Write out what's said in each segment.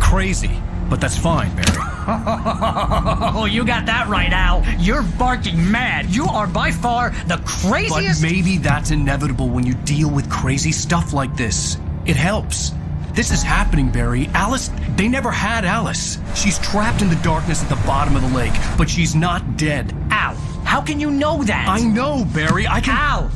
crazy, but that's fine, Barry. Oh, you got that right, Al. You're barking mad. You are by far the craziest... But maybe that's inevitable when you deal with crazy stuff like this. It helps. This is happening, Barry. Alice, they never had Alice. She's trapped in the darkness at the bottom of the lake, but she's not dead. Al, how can you know that? I know, Barry. Al,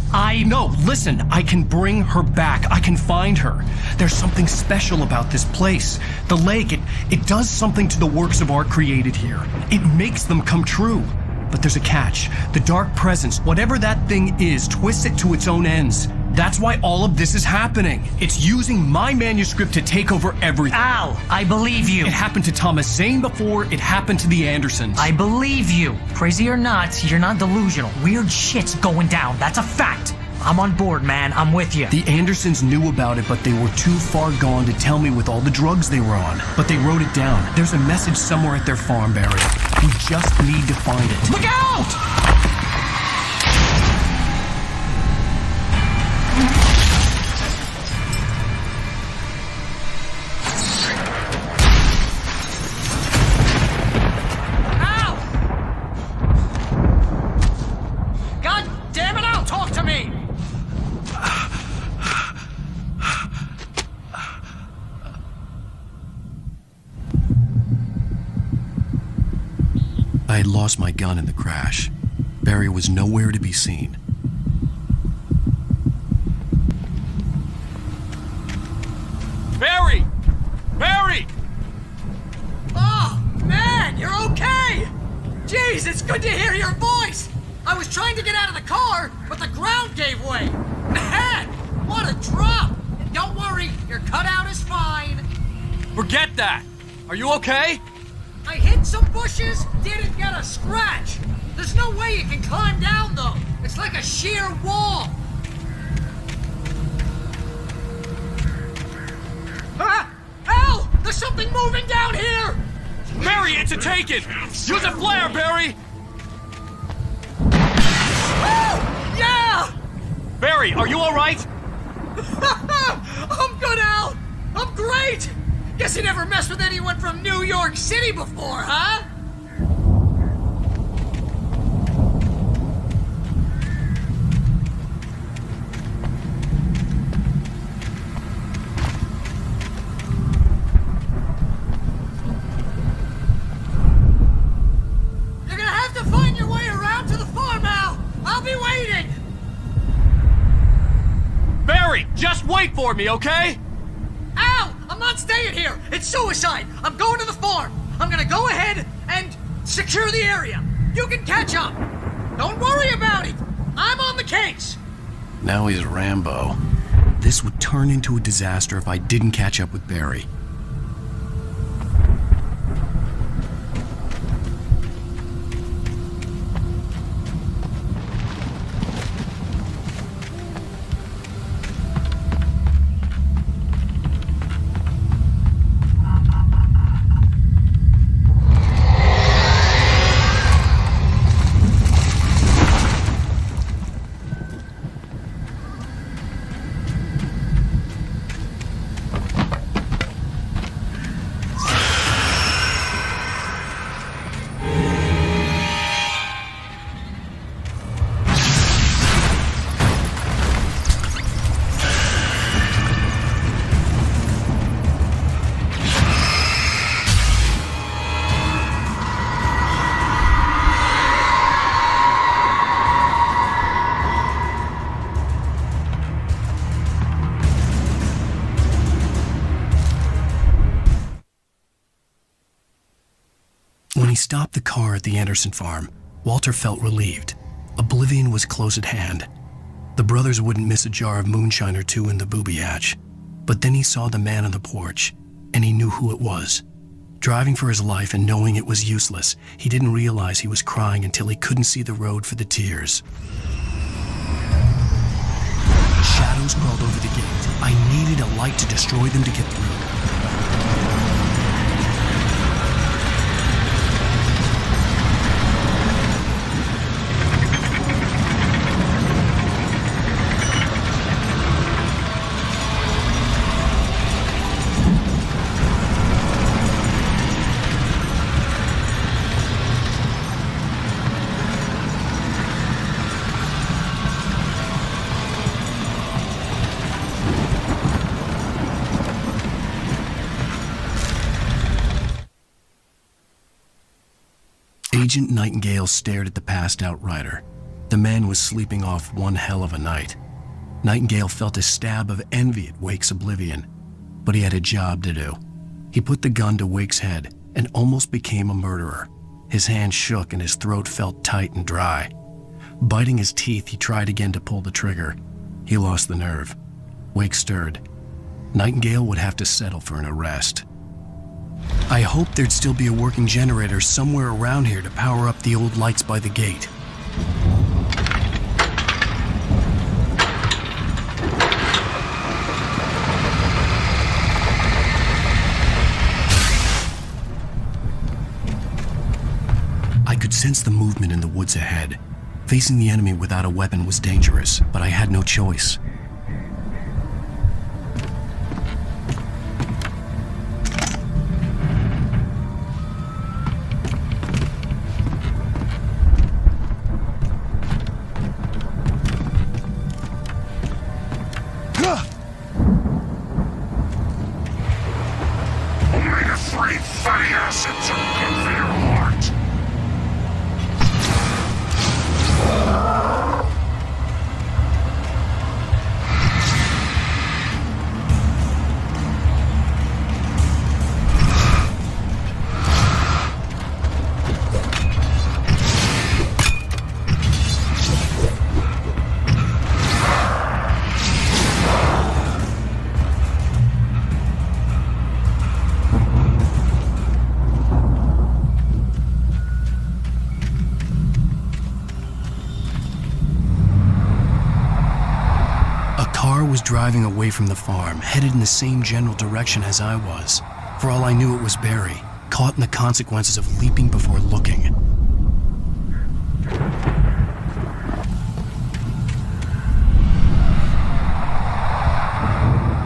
No, listen, I can bring her back. I can find her. There's something special about this place. The lake, it does something to the works of art created here. It makes them come true. But there's a catch. The dark presence, whatever that thing is, twists it to its own ends. That's why all of this is happening. It's using my manuscript to take over everything. Al, I believe you. It happened to Thomas Zane before, it happened to the Andersons. I believe you. Crazy or not, you're not delusional. Weird shit's going down. That's a fact. I'm on board, man. I'm with you. The Andersons knew about it, but they were too far gone to tell me with all the drugs they were on. But they wrote it down. There's a message somewhere at their farm, Barry. We just need to find it. Look out! I had lost my gun in the crash. Barry was nowhere to be seen. Barry! Barry! Oh, man, you're okay! Jeez, it's good to hear your voice! I was trying to get out of the car, but the ground gave way. Man, what a drop! And don't worry, your cutout is fine. Forget that! Are you okay? I hit some bushes, didn't get a scratch. There's no way you can climb down, though. It's like a sheer wall. Ah! Al! There's something moving down here! Barry, it's a take-it! Use a flare, Barry! Oh! Yeah! Barry, are you alright? I'm good, Al! I'm great! Guess you never messed with anyone from New York City before, huh? You're gonna have to find your way around to the farm, Al! I'll be waiting! Barry, just wait for me, okay? Al! I'm not staying here! It's suicide! I'm going to the farm! I'm gonna go ahead and secure the area! You can catch up! Don't worry about it! I'm on the case! Now he's Rambo. This would turn into a disaster if I didn't catch up with Barry. When he stopped the car at the Anderson farm, Walter felt relieved. Oblivion was close at hand. The brothers wouldn't miss a jar of moonshine or two in the booby hatch. But then he saw the man on the porch, and he knew who it was. Driving for his life and knowing it was useless, he didn't realize he was crying until he couldn't see the road for the tears. Shadows crawled over the gate. I needed a light to destroy them to get through. Agent Nightingale stared at the passed-out rider. The man was sleeping off one hell of a night. Nightingale felt a stab of envy at Wake's oblivion, but he had a job to do. He put the gun to Wake's head and almost became a murderer. His hand shook and his throat felt tight and dry. Biting his teeth, he tried again to pull the trigger. He lost the nerve. Wake stirred. Nightingale would have to settle for an arrest. I hoped there'd still be a working generator somewhere around here to power up the old lights by the gate. I could sense the movement in the woods ahead. Facing the enemy without a weapon was dangerous, but I had no choice. Driving away from the farm, headed in the same general direction as I was. For all I knew, it was Barry, caught in the consequences of leaping before looking.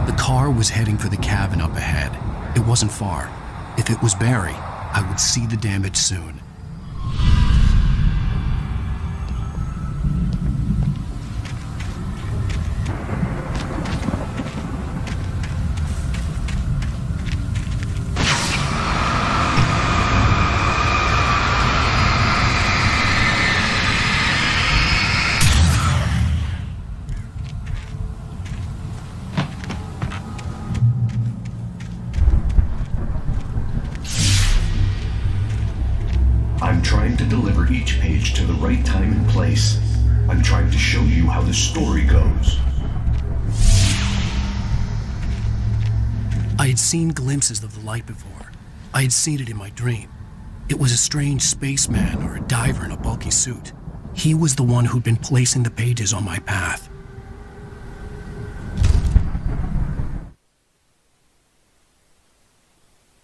The car was heading for the cabin up ahead. It wasn't far. If it was Barry, I would see the damage soon. I'm trying to deliver each page to the right time and place. I'm trying to show you how the story goes. I had seen glimpses of the light before. I had seen it in my dream. It was a strange spaceman or a diver in a bulky suit. He was the one who'd been placing the pages on my path.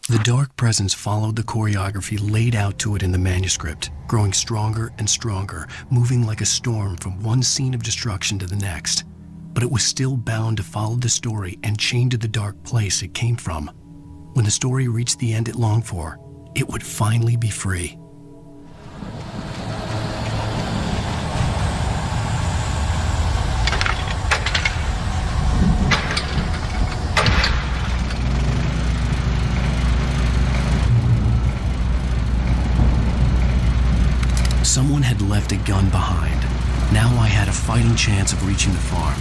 The dark presence followed the choreography laid out to it in the manuscript, growing stronger and stronger, moving like a storm from one scene of destruction to the next. But it was still bound to follow the story and chained to the dark place it came from. When the story reached the end it longed for, it would finally be free. Someone had left a gun behind. Now I had a fighting chance of reaching the farm.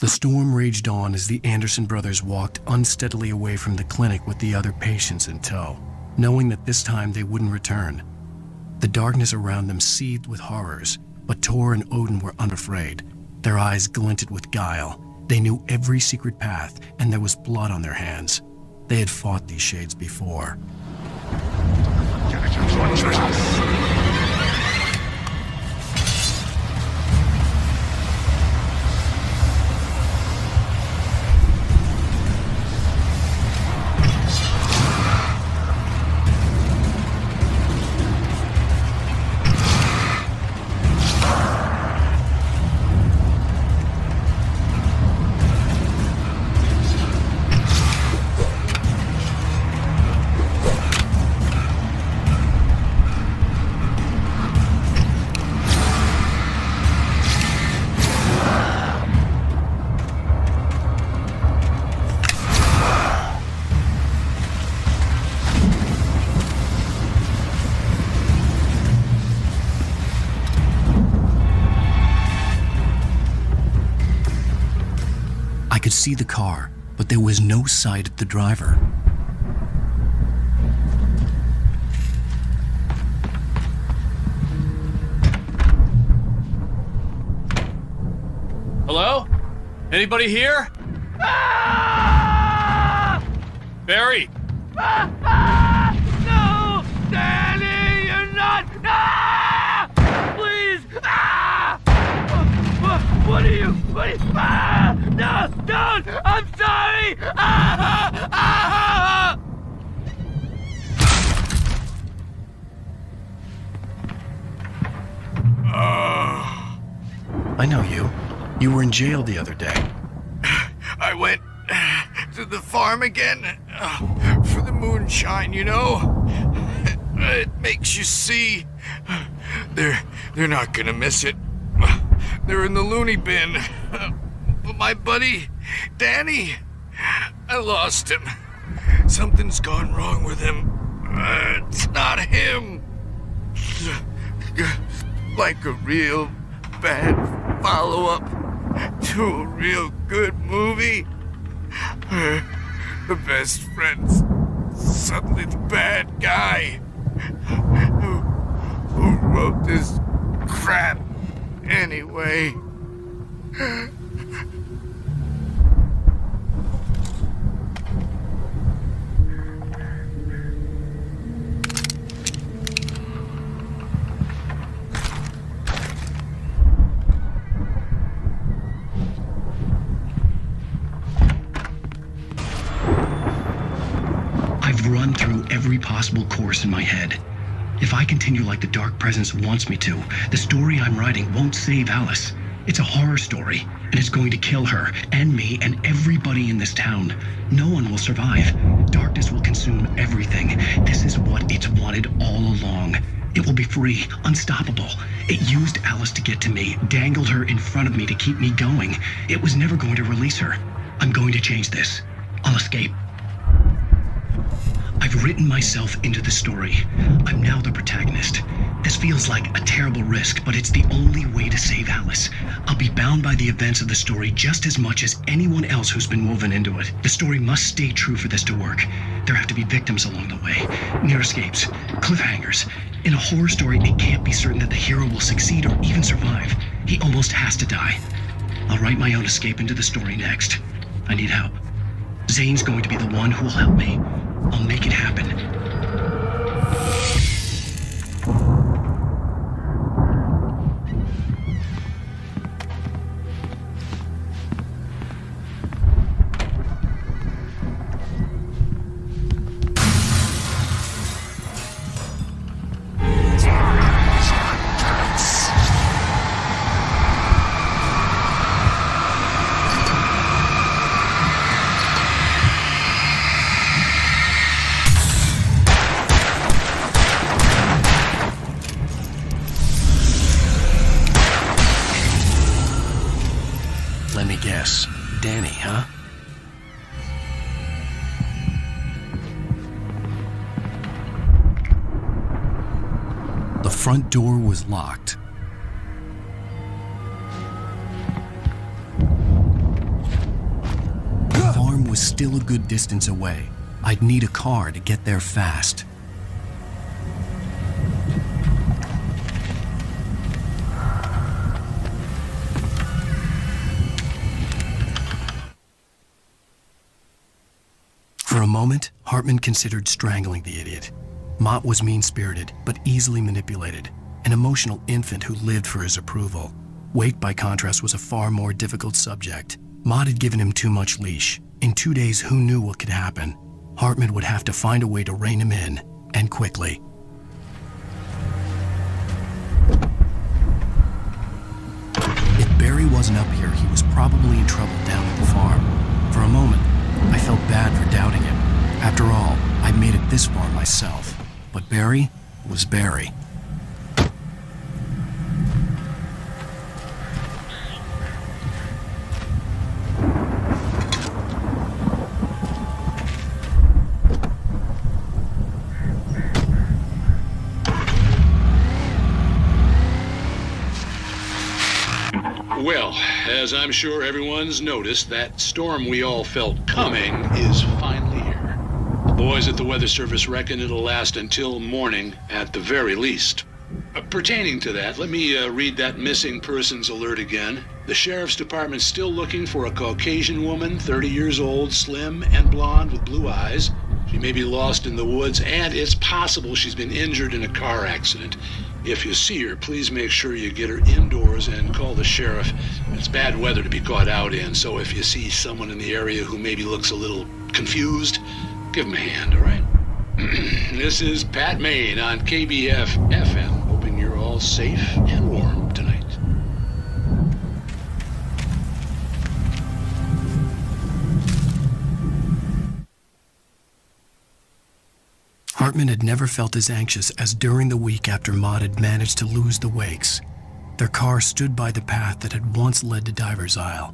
The storm raged on as the Anderson brothers walked unsteadily away from the clinic with the other patients in tow, knowing that this time they wouldn't return. The darkness around them seethed with horrors, but Tor and Odin were unafraid. Their eyes glinted with guile. They knew every secret path, and there was blood on their hands. They had fought these shades before. I could see the car, but there was no sight of the driver. Hello? Anybody here? Ah! Barry! No! Danny, you're not! Ah! Please! Ah! What are you? Ah! No! Don't! I'm sorry! Ah! Ah! I know you. You were in jail the other day. I went to the farm again for the moonshine, you know? It makes you see. They're not gonna miss it. They're in the loony bin. But my buddy, Danny, I lost him. Something's gone wrong with him. It's not him. Like a real bad follow-up to a real good movie. The best friend's suddenly the bad guy. Who wrote this crap anyway? I've run through every possible course in my head. If I continue like the Dark Presence wants me to, the story I'm writing won't save Alice. It's a horror story, and it's going to kill her, and me, and everybody in this town. No one will survive. Darkness will consume everything. This is what it's wanted all along. It will be free, unstoppable. It used Alice to get to me, dangled her in front of me to keep me going. It was never going to release her. I'm going to change this. I'll escape. I've written myself into the story. I'm now the protagonist. This feels like a terrible risk, but it's the only way to save Alice. I'll be bound by the events of the story just as much as anyone else who's been woven into it. The story must stay true for this to work. There have to be victims along the way, near escapes, cliffhangers. In a horror story, it can't be certain that the hero will succeed or even survive. He almost has to die. I'll write my own escape into the story next. I need help. Zane's going to be the one who will help me. I'll make it happen. Let me guess. Danny, huh? The front door was locked. The farm was still a good distance away. I'd need a car to get there fast. For a moment, Hartman considered strangling the idiot. Mott was mean-spirited, but easily manipulated, an emotional infant who lived for his approval. Wake, by contrast, was a far more difficult subject. Mott had given him too much leash. In 2 days, who knew what could happen? Hartman would have to find a way to rein him in, and quickly. If Barry wasn't up here, he was probably in trouble down at the farm. For a moment, I felt bad for doubting him. After all, I'd made it this far myself. But Barry was Barry. Well, as I'm sure everyone's noticed, that storm we all felt coming is finally here. The boys at the Weather Service reckon it'll last until morning at the very least. Pertaining to that, let me read that missing persons alert again. The Sheriff's Department's still looking for a Caucasian woman, 30 years old, slim and blonde with blue eyes. She may be lost in the woods, and it's possible she's been injured in a car accident. If you see her, please make sure you get her indoors and call the sheriff. It's bad weather to be caught out in, so if you see someone in the area who maybe looks a little confused, give him a hand, all right? This is Pat Main on KBF FM, hoping you're all safe and warm tonight. Hartman had never felt as anxious as during the week after Maud had managed to lose the Wakes. Their car stood by the path that had once led to Diver's Isle.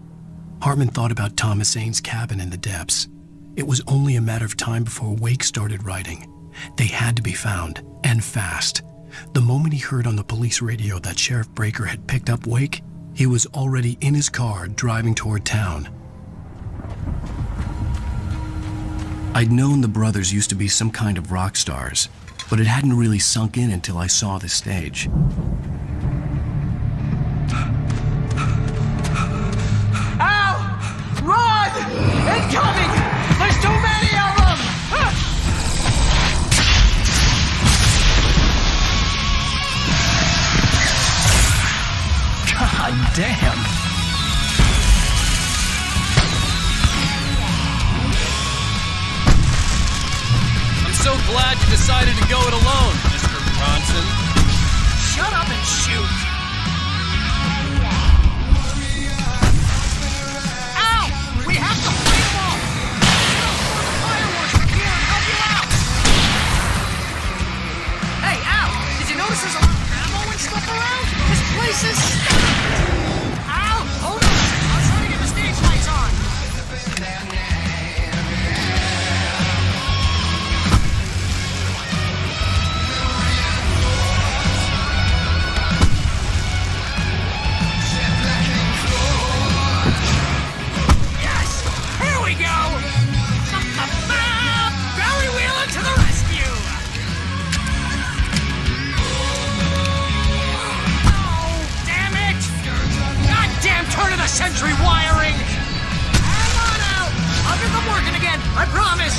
Hartman thought about Thomas Aine's cabin in the depths. It was only a matter of time before Wake started writing. They had to be found, and fast. The moment he heard on the police radio that Sheriff Breaker had picked up Wake, he was already in his car driving toward town. I'd known the brothers used to be some kind of rock stars, but it hadn't really sunk in until I saw the stage. Ow! Run! Incoming! There's too many of them! God damn! So glad you decided to go it alone, Mr. Bronson. Shut up and shoot! Ow! We have to fight them all! The fireworks are here and help you out! Hey, Al! Did you notice there's a lot of ammo and stuff around? This place is stacked! Al! Hold on! I'll try to get the stage lights on! Sentry wiring! Hang on out! I'll get them working again, I promise!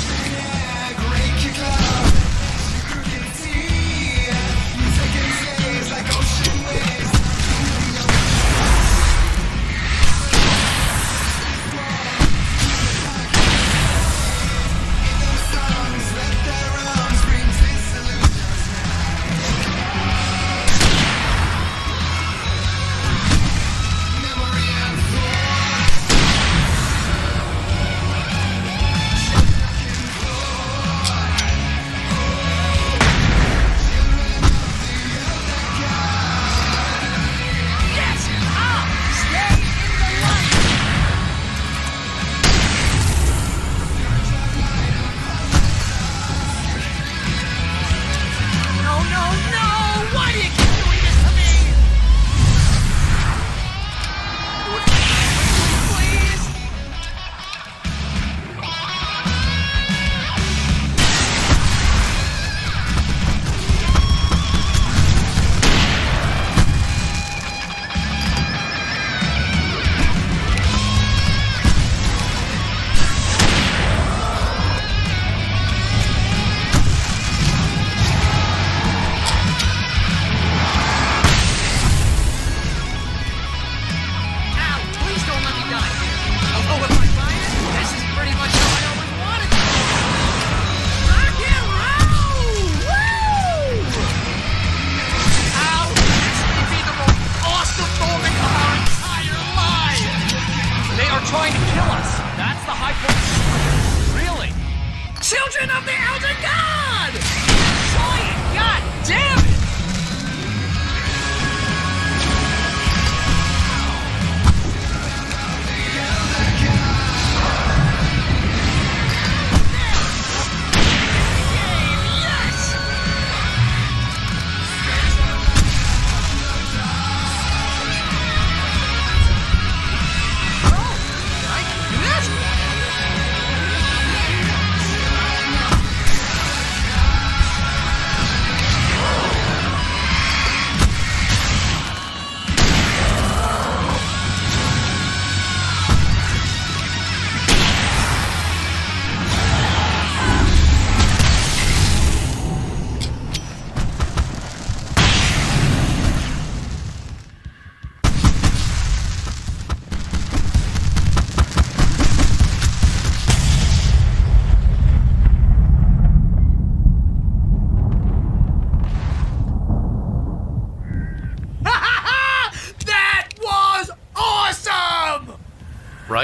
Children of the Elder God! Giant, God damn it!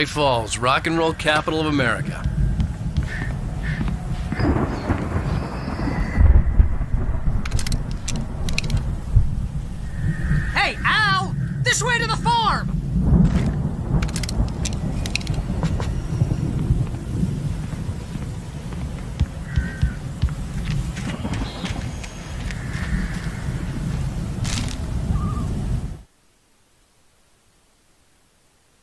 White Falls, rock and roll capital of America. Hey, Al! This way to the farm!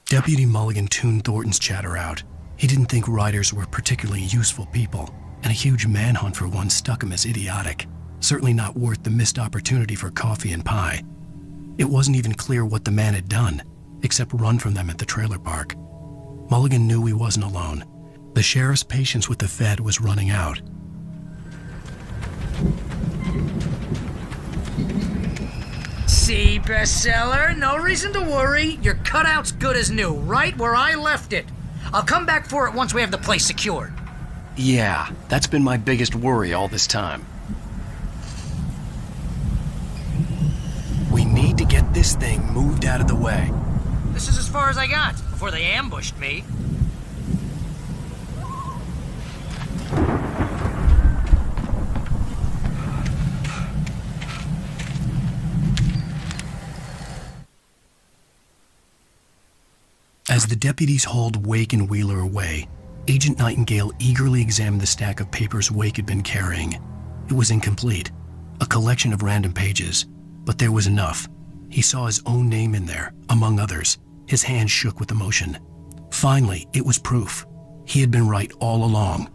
Deputy Mulligan tuned Thornton's chatter out. He didn't think riders were particularly useful people, and a huge manhunt for one struck him as idiotic. Certainly not worth the missed opportunity for coffee and pie. It wasn't even clear what the man had done, except run from them at the trailer park. Mulligan knew he wasn't alone. The sheriff's patience with the Fed was running out. See, bestseller, no reason to worry. Your cutout's good as new, right where I left it. I'll come back for it once we have the place secured. Yeah, that's been my biggest worry all this time. We need to get this thing moved out of the way. This is as far as I got before they ambushed me. As the deputies hauled Wake and Wheeler away, Agent Nightingale eagerly examined the stack of papers Wake had been carrying. It was incomplete, a collection of random pages, but there was enough. He saw his own name in there, among others. His hands shook with emotion. Finally, it was proof. He had been right all along.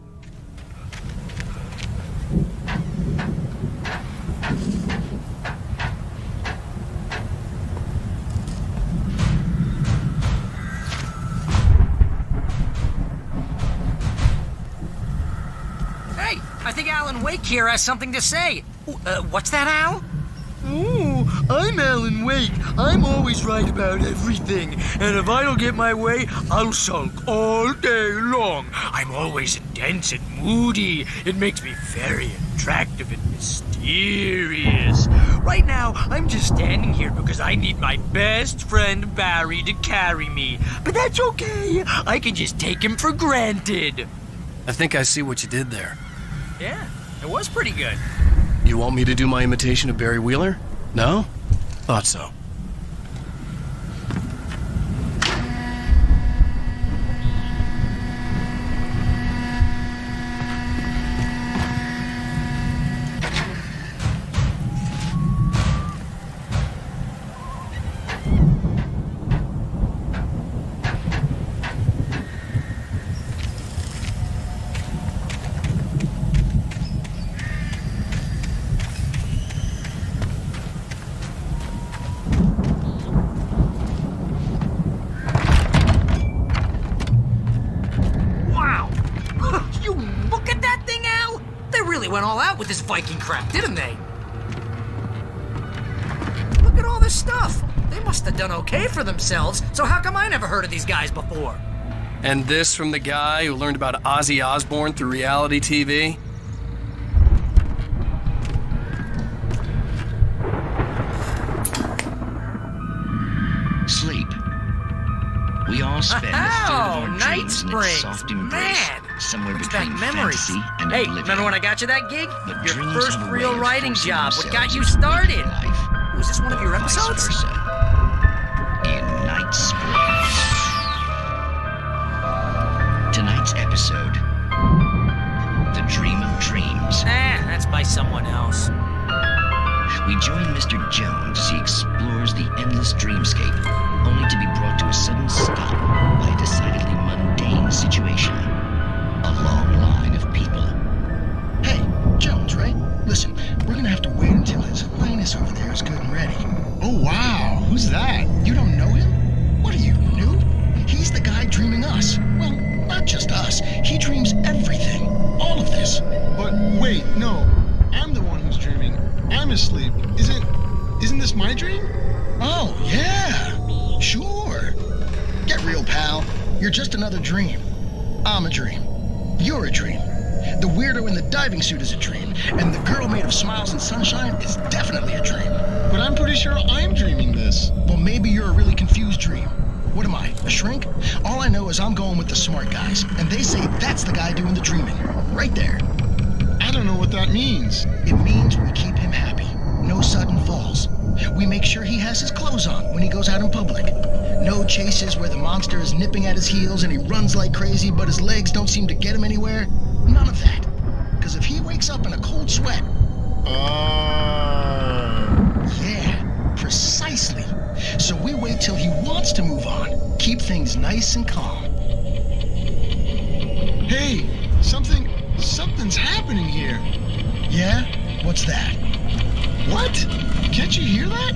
Hey, I think Alan Wake here has something to say. What's that, Al? Oh, I'm Alan Wake. I'm always right about everything. And if I don't get my way, I'll sulk all day long. I'm always intense and moody. It makes me very attractive and mysterious. Right now, I'm just standing here because I need my best friend Barry to carry me. But that's okay. I can just take him for granted. I think I see what you did there. Yeah, it was pretty good. You want me to do my imitation of Barry Wheeler? No? Thought so. Went all out with this Viking crap, didn't they? Look at all this stuff. They must have done okay for themselves, so how come I never heard of these guys before? And this from the guy who learned about Ozzy Osbourne through reality TV? Sleep. We all spend a third of our Night dreams in Springs. its soft embrace, Man, somewhere brings between back memories. fantasy and Hey, oblivion. remember when I got you that gig? But Your dreams first have a real way of writing forcing job. What got themselves you into started? waking life, Was this one of your or vice episodes? versa. In Night Springs. Tonight's episode, The Dream of Dreams. That's by someone else. We join Mr. Jones as he explores the endless dreamscape, only to be brought to a sudden stop by a decidedly mundane situation. A long line of people. Hey, Jones, right? Listen, we're gonna have to wait until his highness over there is good and ready. Oh, wow. Who's that? You don't know him? What are you, new? He's the guy dreaming us. Well, not just us. He dreams everything. All of this. But wait, no. I'm the one who's dreaming. I'm asleep. Isn't this my dream? Oh, yeah. Sure. Get real, pal. You're just another dream. I'm a dream. You're a dream. The weirdo in the diving suit is a dream, and the girl made of smiles and sunshine is definitely a dream. But I'm pretty sure I'm dreaming this. Well, maybe you're a really confused dream. What am I, a shrink? All I know is I'm going with the smart guys, and they say that's the guy doing the dreaming. Right there. I don't know what that means. It means we keep him happy. No sudden falls. We make sure he has his clothes on when he goes out in public. No chases where the monster is nipping at his heels and he runs like crazy, but his legs don't seem to get him anywhere. None of that. Because if he wakes up in a cold sweat... Yeah, precisely. So we wait till he wants to move on. Keep things nice and calm. Hey, something's happening here. Yeah? What's that? What? Can't you hear that?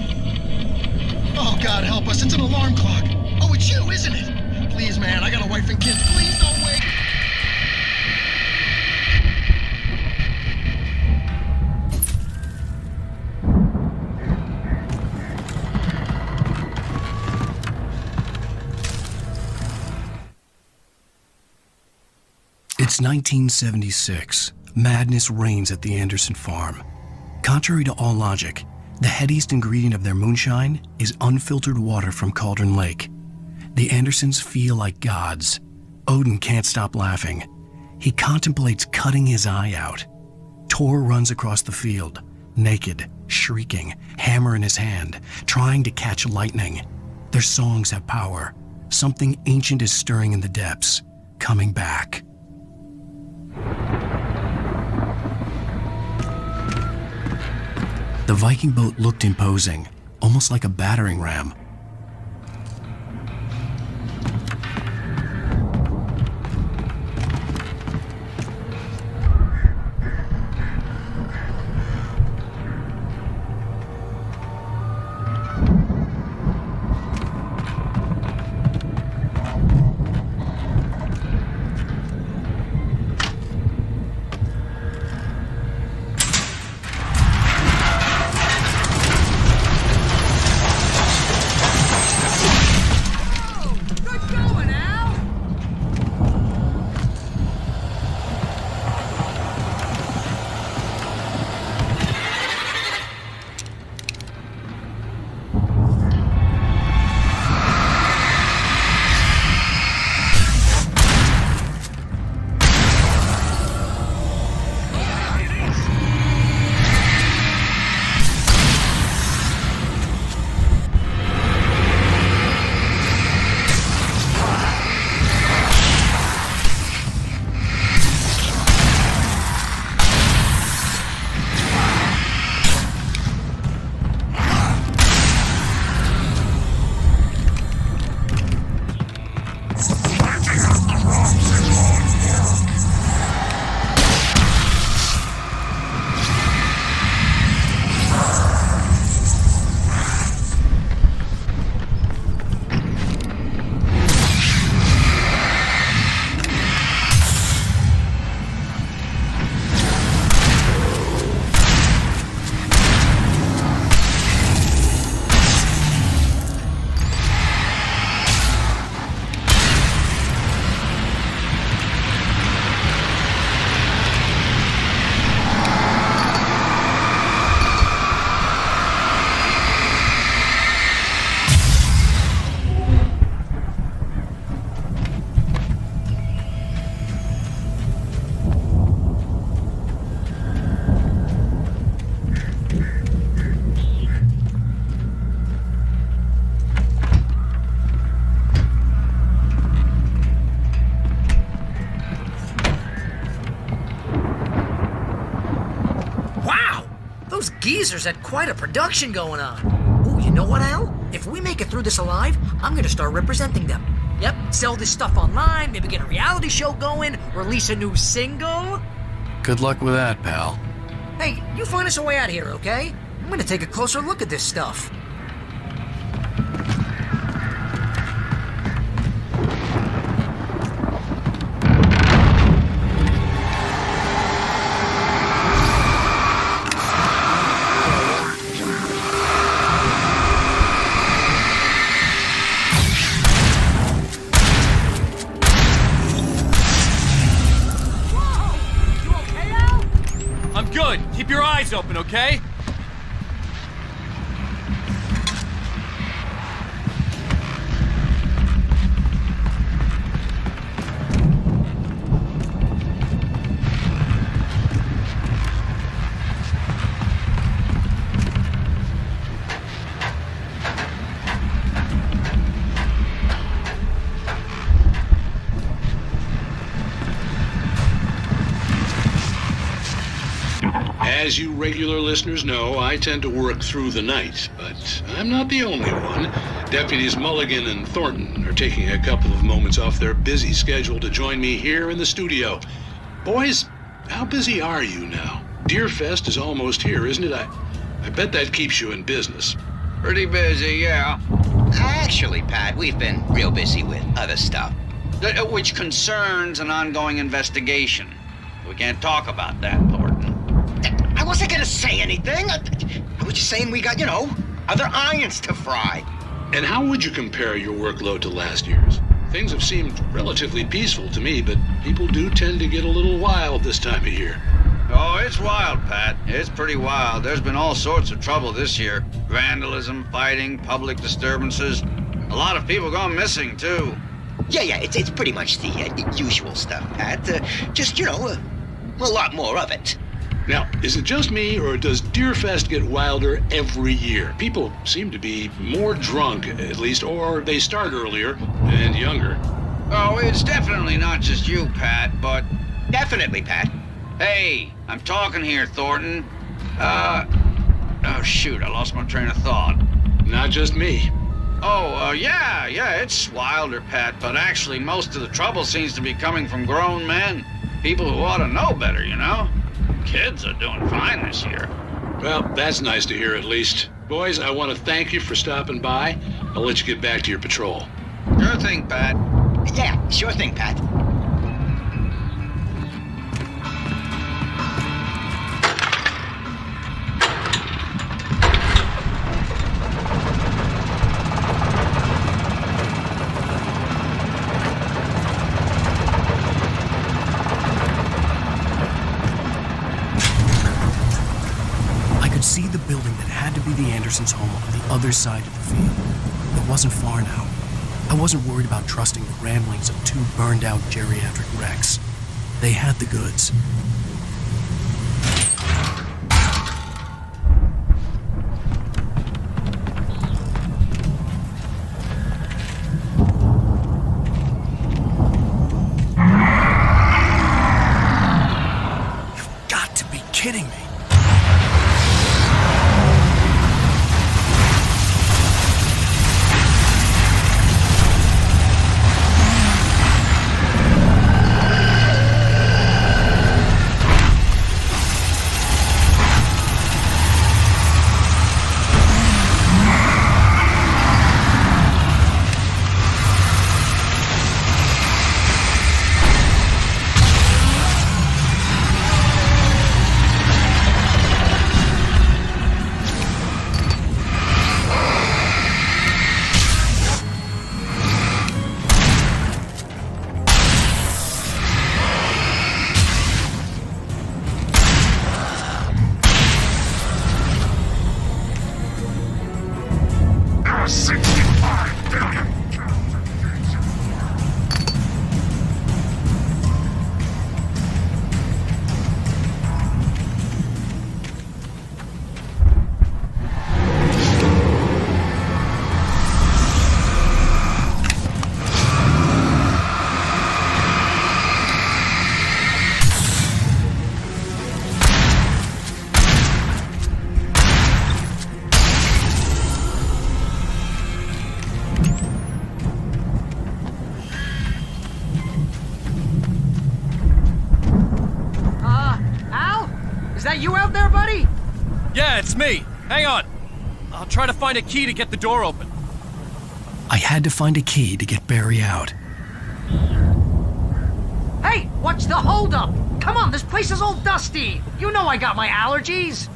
Oh, God help us, it's an alarm clock. Oh, it's you, isn't it? Please, man, I got a wife and kids. Please don't wake. It's 1976. Madness reigns at the Anderson farm. Contrary to all logic, the headiest ingredient of their moonshine is unfiltered water from Cauldron Lake. The Andersons feel like gods. Odin can't stop laughing. He contemplates cutting his eye out. Tor runs across the field, naked, shrieking, hammer in his hand, trying to catch lightning. Their songs have power. Something ancient is stirring in the depths, coming back. The Viking boat looked imposing, almost like a battering ram. Geezers had quite a production going on. Ooh, you know what, Al? If we make it through this alive, I'm gonna start representing them. Yep, sell this stuff online, maybe get a reality show going, release a new single. Good luck with that, pal. Hey, you find us a way out of here, okay? I'm gonna take a closer look at this stuff. Good. Keep your eyes open, okay? As you regular listeners know, I tend to work through the night, but I'm not the only one. Deputies Mulligan and Thornton are taking a couple of moments off their busy schedule to join me here in the studio. Boys, how busy are you now? Deerfest is almost here, isn't it? I bet that keeps you in business. Pretty busy, yeah. Actually, Pat, we've been real busy with other stuff, which concerns an ongoing investigation. We can't talk about that, Thornton. I wasn't gonna say anything. I was just saying we got, other irons to fry. And how would you compare your workload to last year's? Things have seemed relatively peaceful to me, but people do tend to get a little wild this time of year. Oh, it's wild, Pat. It's pretty wild. There's been all sorts of trouble this year. Vandalism, fighting, public disturbances. A lot of people gone missing, too. Yeah, it's pretty much the usual stuff, Pat. Just, a lot more of it. Now, is it just me, or does Deerfest get wilder every year? People seem to be more drunk, at least, or they start earlier and younger. Oh, it's definitely not just you, Pat, but... Definitely, Pat. Hey, I'm talking here, Thornton. Oh, shoot, I lost my train of thought. Not just me. Oh, yeah, it's wilder, Pat, but actually most of the trouble seems to be coming from grown men. People who ought to know better, Kids are doing fine this year. Well, that's nice to hear at least. Boys, I want to thank you for stopping by. I'll let you get back to your patrol. Sure thing, Pat. Yeah, sure thing, Pat. See the building that had to be the Andersons' home on the other side of the field. It wasn't far now. I wasn't worried about trusting the ramblings of two burned-out geriatric wrecks. They had the goods. You've got to be kidding me. You out there, buddy? Yeah, it's me. Hang on. I'll try to find a key to get the door open. I had to find a key to get Barry out. Hey, what's the holdup? Come on, this place is all dusty. You know I got my allergies.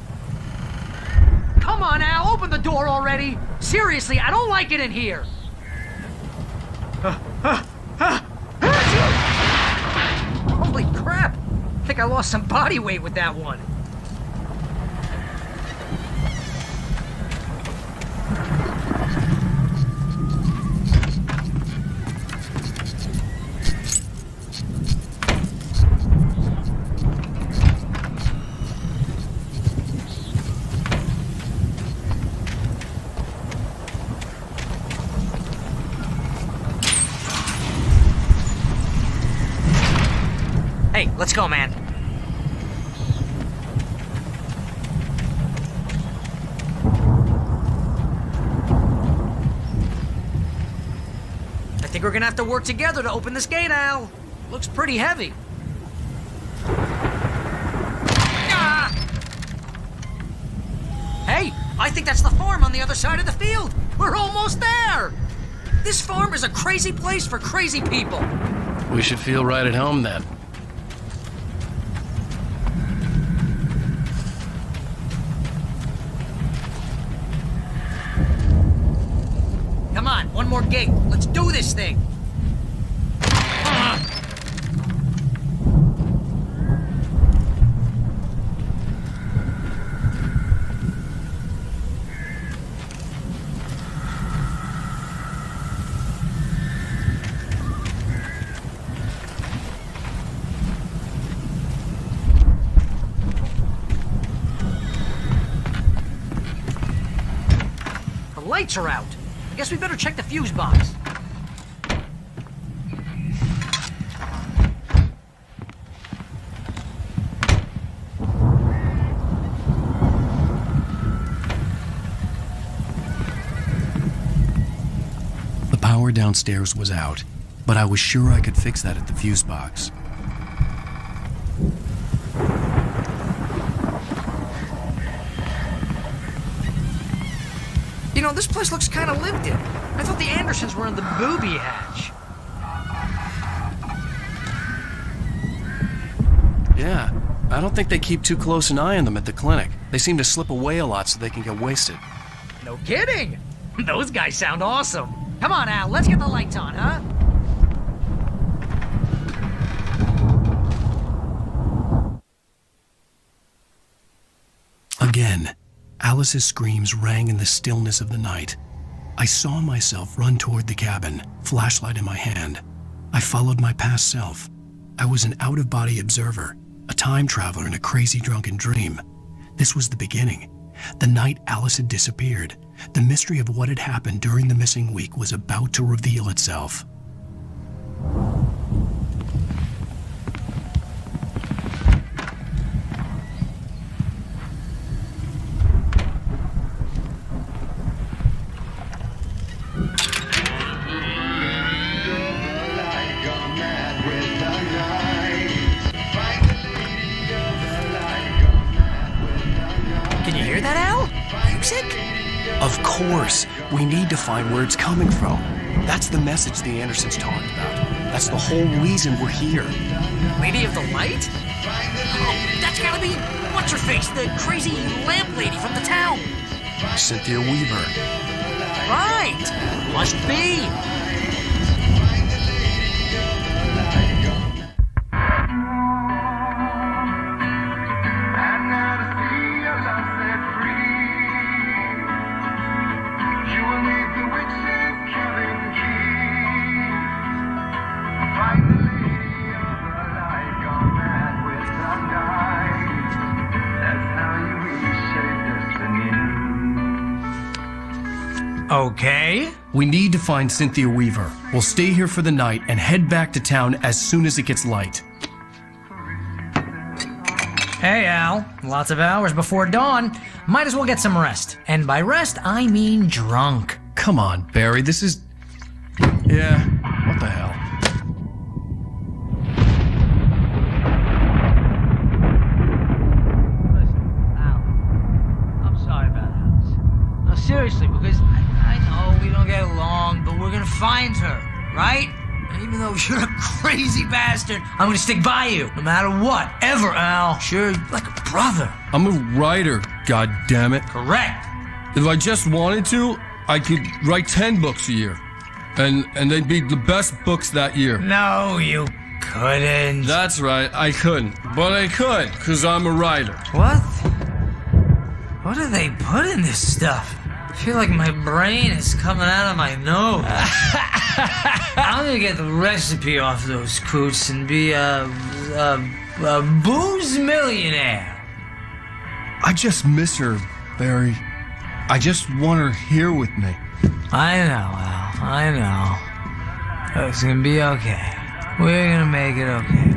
Come on, Al, open the door already. Seriously, I don't like it in here. Holy crap. I think I lost some body weight with that one. Hey, let's go, man. think we're gonna have to work together to open this gate, Al. Looks pretty heavy. Ah! Hey, I think that's the farm on the other side of the field. We're almost there. This farm is a crazy place for crazy people. We should feel right at home then. Come on, one more gate. Let's do this thing. The lights are out. I guess we better check the fuse box. The power downstairs was out, but I was sure I could fix that at the fuse box. You know, this place looks kind of lived in. I thought the Andersons were in the booby hatch. Yeah, I don't think they keep too close an eye on them at the clinic. They seem to slip away a lot so they can get wasted. No kidding. Those guys sound awesome. Come on, Al, let's get the lights on, huh? Again, Alice's screams rang in the stillness of the night. I saw myself run toward the cabin, flashlight in my hand. I followed my past self. I was an out-of-body observer, a time traveler in a crazy drunken dream. This was the beginning. The night Alice had disappeared. The mystery of what had happened during the missing week was about to reveal itself. Can you hear that, Al? Music? Of course, we need to find where it's coming from. That's the message the Andersons talked about. That's the whole reason we're here. Lady of the Light? Oh, that's gotta be what's-her-face, the crazy lamp lady from the town. Cynthia Weaver. Right! Must be. Okay. We need to find Cynthia Weaver. We'll stay here for the night and head back to town as soon as it gets light. Hey, Al. Lots of hours before dawn. Might as well get some rest. And by rest, I mean drunk. Come on, Barry, this is... Yeah, what the hell? Listen, Al. I'm sorry about Alice. No, seriously, because I know we don't get along, but we're gonna find her, right? And even though you're a crazy bastard, I'm gonna stick by you, no matter what, ever, Al. Sure, like a brother. I'm a writer, goddammit. Correct. If I just wanted to, I could write 10 books a year. And they'd be the best books that year. No, you couldn't. That's right, I couldn't. But I could, because I'm a writer. What? What do they put in this stuff? I feel like my brain is coming out of my nose. I'm gonna get the recipe off those coots and be a booze millionaire. I just miss her, Barry. I just want her here with me. I know, Al. I know. It's gonna be okay. We're gonna make it okay.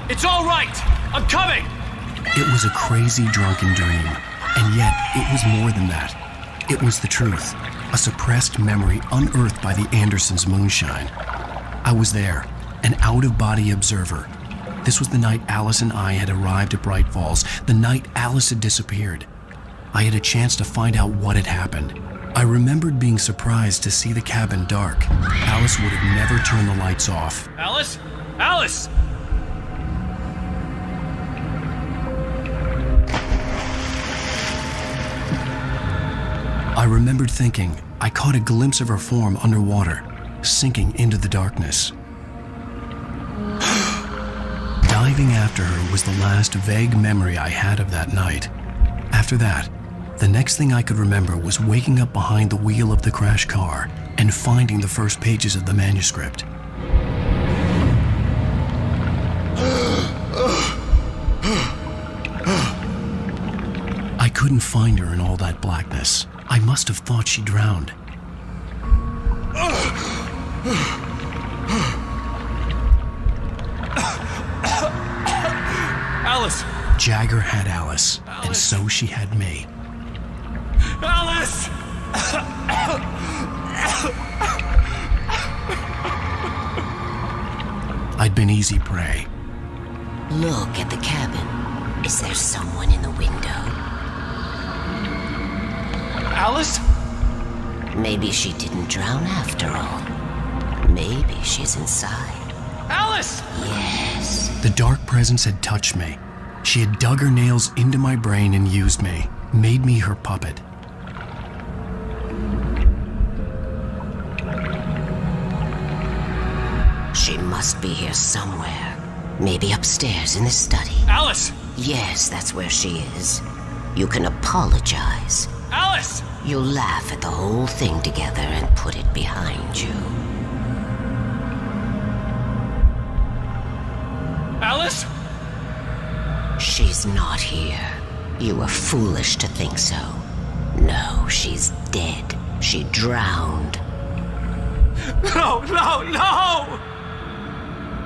It's all right! I'm coming! It was a crazy, drunken dream, and yet it was more than that. It was the truth, a suppressed memory unearthed by the Andersons' moonshine. I was there, an out-of-body observer. This was the night Alice and I had arrived at Bright Falls, the night Alice had disappeared. I had a chance to find out what had happened. I remembered being surprised to see the cabin dark. Alice would have never turned the lights off. Alice? Alice! I remembered thinking I caught a glimpse of her form underwater, sinking into the darkness. Diving after her was the last vague memory I had of that night. After that, the next thing I could remember was waking up behind the wheel of the crashed car and finding the first pages of the manuscript. I couldn't find her in all that blackness. I must have thought she drowned. Alice! Jagger had Alice, and so she had me. Alice! I'd been easy prey. Look at the cabin. Is there someone in the window? Alice? Maybe she didn't drown after all. Maybe she's inside. Alice! Yes. The dark presence had touched me. She had dug her nails into my brain and used me, made me her puppet. She must be here somewhere. Maybe upstairs in the study. Alice! Yes, that's where she is. You can apologize. Alice! You'll laugh at the whole thing together and put it behind you. Alice? She's not here. You were foolish to think so. No, she's dead. She drowned. No, no, no!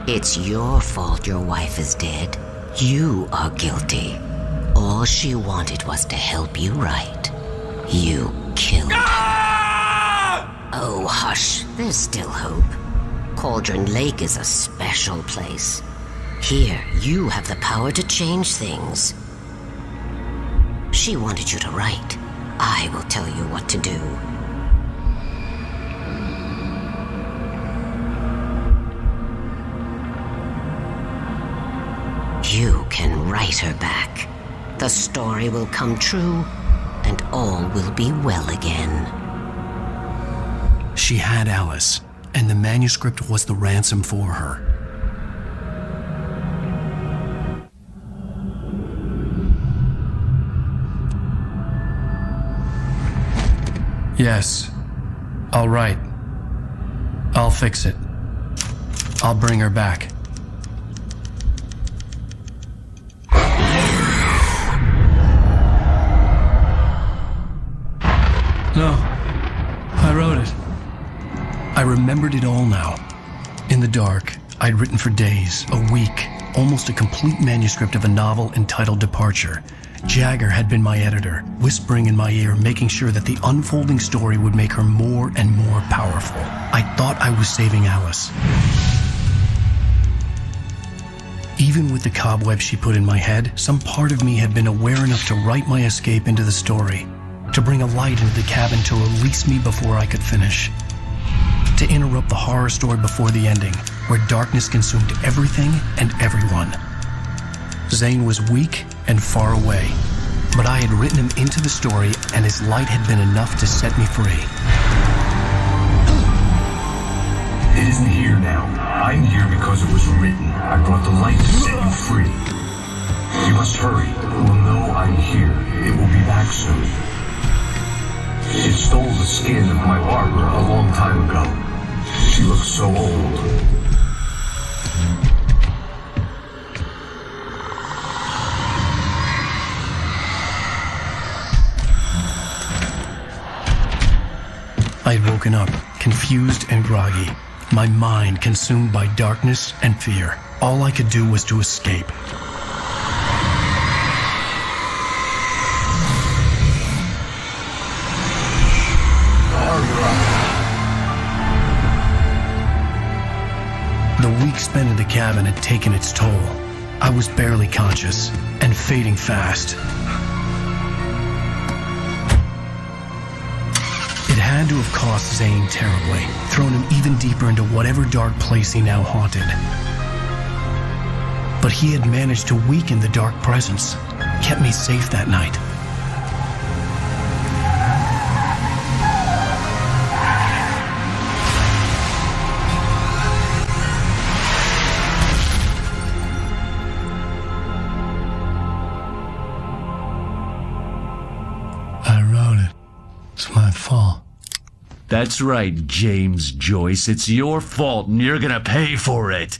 It's your fault your wife is dead. You are guilty. All she wanted was to help you right. You killed her. Oh, hush. There's still hope. Cauldron Lake is a special place. Here, you have the power to change things. She wanted you to write. I will tell you what to do. You can write her back. The story will come true, and all will be well again. She had Alice, and the manuscript was the ransom for her. Yes, I'll write. I'll fix it. I'll bring her back. No, I wrote it. I remembered it all now. In the dark, I'd written for days, a week, almost a complete manuscript of a novel entitled Departure. Jagger had been my editor, whispering in my ear, making sure that the unfolding story would make her more and more powerful. I thought I was saving Alice. Even with the cobwebs she put in my head, some part of me had been aware enough to write my escape into the story, to bring a light into the cabin to release me before I could finish, to interrupt the horror story before the ending, where darkness consumed everything and everyone. Zane was weak and far away, but I had written him into the story, and his light had been enough to set me free. It isn't here now. I'm here because it was written. I brought the light to set you free. You must hurry. It will know I'm here. It will be back soon. It stole the skin of my barber a long time ago. She looks so old. I had woken up, confused and groggy, my mind consumed by darkness and fear. All I could do was to escape. The week spent in the cabin had taken its toll. I was barely conscious and fading fast. It had to have cost Zane terribly, thrown him even deeper into whatever dark place he now haunted. But he had managed to weaken the dark presence, kept me safe that night. I wrote it. It's my fault. That's right, James Joyce. It's your fault, and you're gonna pay for it.